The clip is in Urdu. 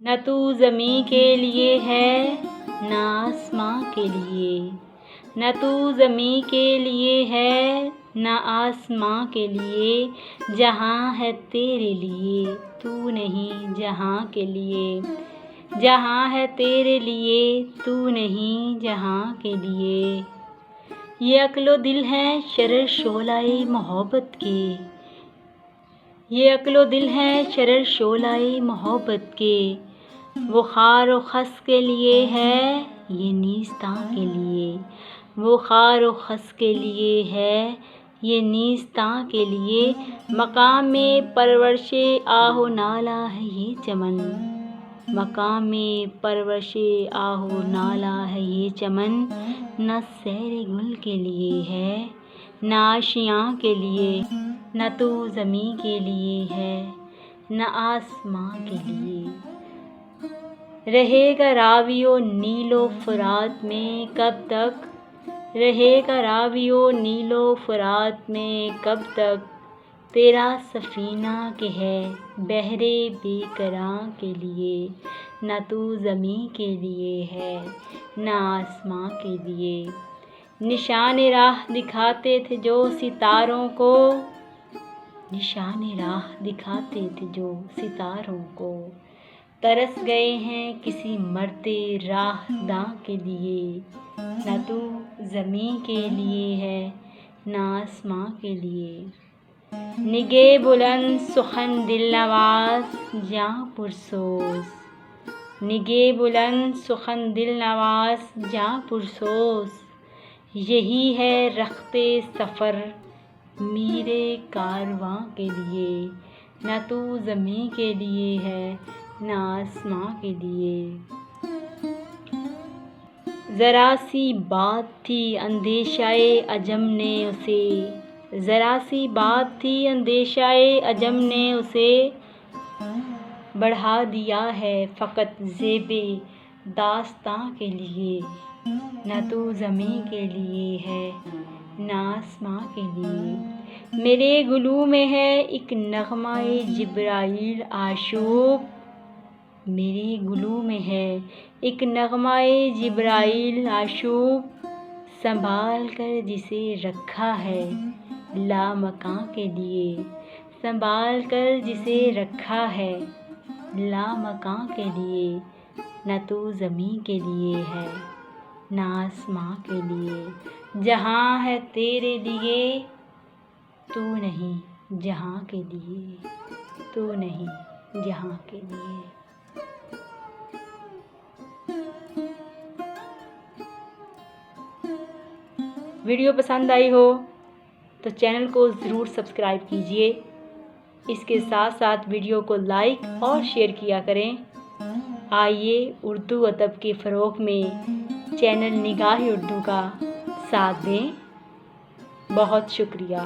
نہ تو زمیں کے لیے ہے نہ آسماں کے لیے، نہ تو زمیں کے لیے ہے نہ آسماں کے لیے، جہاں ہے تیرے لیے تو نہیں جہاں کے لیے، جہاں ہے تیرے لیے تو نہیں جہاں کے لیے۔ یہ عقل و دل ہے شرر شعلۂ محبت کے، یہ عقل و دل ہے شرر شعلۂ محبت کے، وہ خار و خس کے لیے ہے یہ نیستاں کے لیے، وہ خار و خس کے لیے ہے یہ نیستاں کے لیے، مقام پرورش آہ و نالہ ہے یہ چمن، مقام پرورش آہ و نالہ ہے یہ چمن، نہ سیر گل کے لیے ہے نہ آشیاں کے لیے، نہ تو زمیں کے لیے ہے نہ آسماں کے لیے۔ رہے گا راوی و نیل و فرات میں کب تک، رہے گا راوی و نیل و فرات میں کب تک، تیرا سفینہ کہ ہے بحر بے کراں کے لیے، نہ تو زمیں کے لیے ہے نہ آسماں کے لیے۔ نشان راہ دکھاتے تھے جو ستاروں کو، نشان راہ دکھاتے تھے جو ستاروں کو، ترس گئے ہیں کسی مرتے راہ داں کے لیے، نہ تو زمیں کے لیے ہے نہ آسماں کے لیے۔ نگہ بلند سخن دل نواز جاں پرسوز، نگہ بلند سخن دل نواز جاں پرسوز، یہی ہے رخت سفر میرے کارواں کے لیے، نہ تو زمیں کے لیے ہے نہ آسماں کے لیے۔ ذرا سی بات تھی اندیشۂ عجم نے اسے، ذرا سی بات تھی اندیشۂ عجم نے اسے، بڑھا دیا ہے فقط زیب داستاں کے لیے، نہ تو زمیں کے لیے ہے نہ آسماں کے لیے۔ میرے گلو میں ہے ایک نغمہ جبرائیل آشوب، میرے گلو میں ہے ایک نغمہ جبرائیل آشوب، سنبھال کر جسے رکھا ہے لامکاں کے لیے، سنبھال کر جسے رکھا ہے لامکاں کے لیے، نہ تو زمیں کے لیے ہے نہ آسماں کے لیے، جہاں ہے تیرے لیے تو نہیں جہاں کے لیے، تو نہیں جہاں کے لیے۔ ویڈیو پسند آئی ہو تو چینل کو ضرور سبسکرائب کیجیے، اس کے ساتھ ساتھ ویڈیو کو لائک اور شیئر کیا کریں۔ آئیے اردو ادب کے فروغ میں چینل نگاہ اردو کا ساتھ دیں۔ بہت شکریہ۔